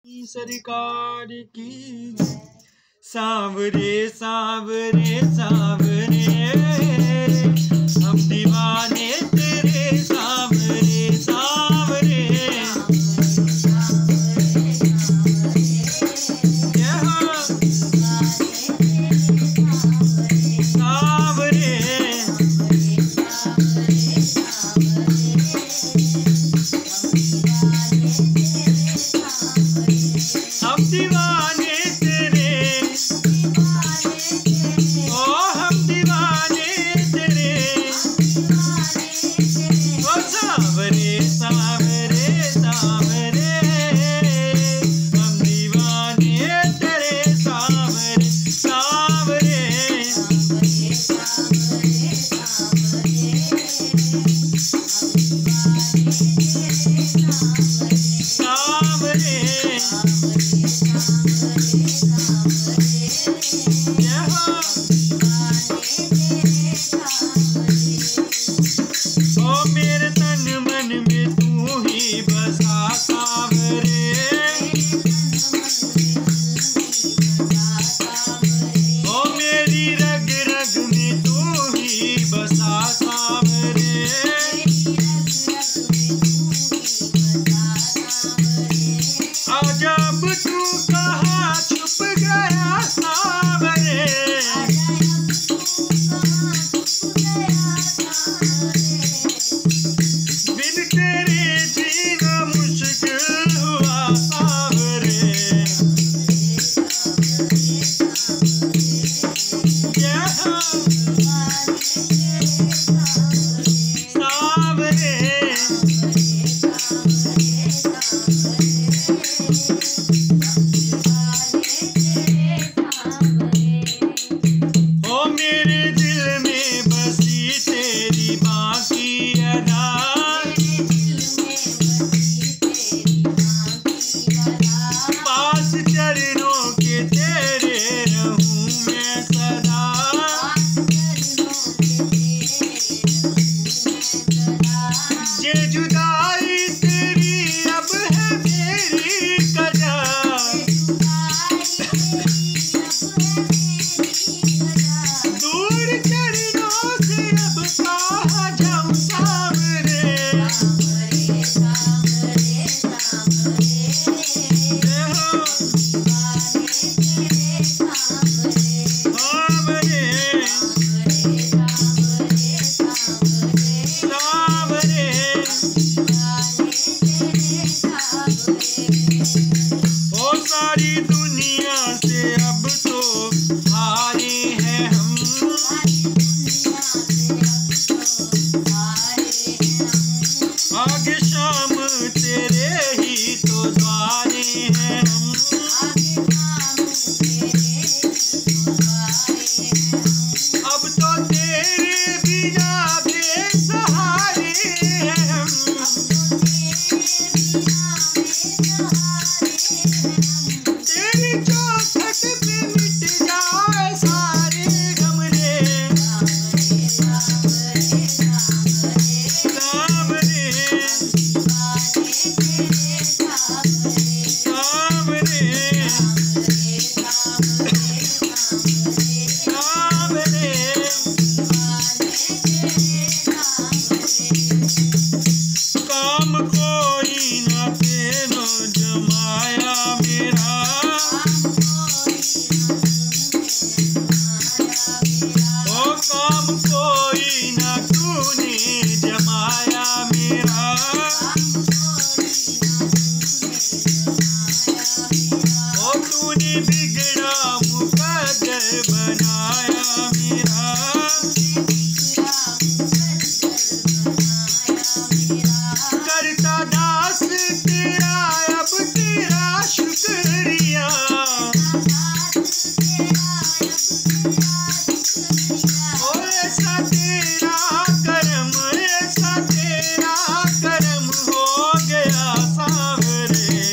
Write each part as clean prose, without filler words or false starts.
सरकार की सांवरे सांवरे सांवरे हम दीवाने तेरे सांवरे सांवरे हम दीवाने तेरे ओ हम दीवाने तेरे ओ सांवरे सांवरे सांवरे हम दीवाने तेरे सांवरे सांवरे ओ मेरे तन मन में तू ही बसा सांवरे ओ मेरी रग रग में तू ही बसा सांवरे अजब तू कहाँ छुप गया सांवरे बिन तेरे जीना मुश्किल हुआ सांवरे ओ मेरे दिल में बसी तेरी बाकी अदा पास चरणों के तेरे रहूं मैं सदा ये जुदाई तेरी अब है मेरी कदा दूर चरणों से अब कहाँ जाऊं सांवरे ओ सारी दुनिया से अब तो हारे हैं हम आगे शाम तेरे ही तो द्वारे हैं हम अब तो तेरे बिना बेसहारे हैं हम तेरी चौखट पे मिट जाए सारे गम रे सांवरे सांवरे काम कोई न तेनो जमाया मेरा ओ काम कोई न तूने जमाया मेरा ओ तूने बिगड़ा मुकद्दर बनाया मेरा करता दास तेरा अब तेरा शुक्रिया ओ ऐसा तेरा करम हो गया सांवरे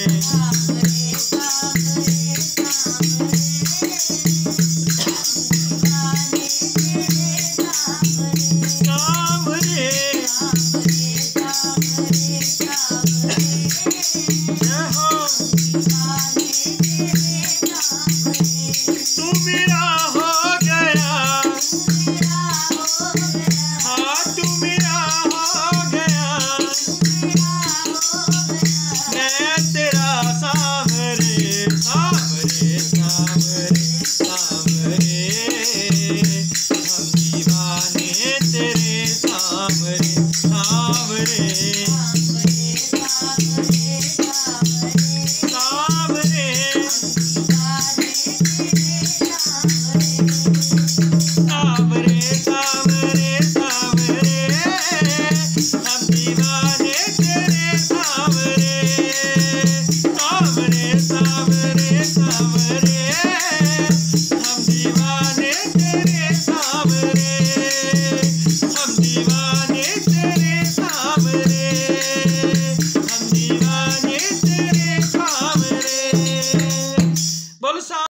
सा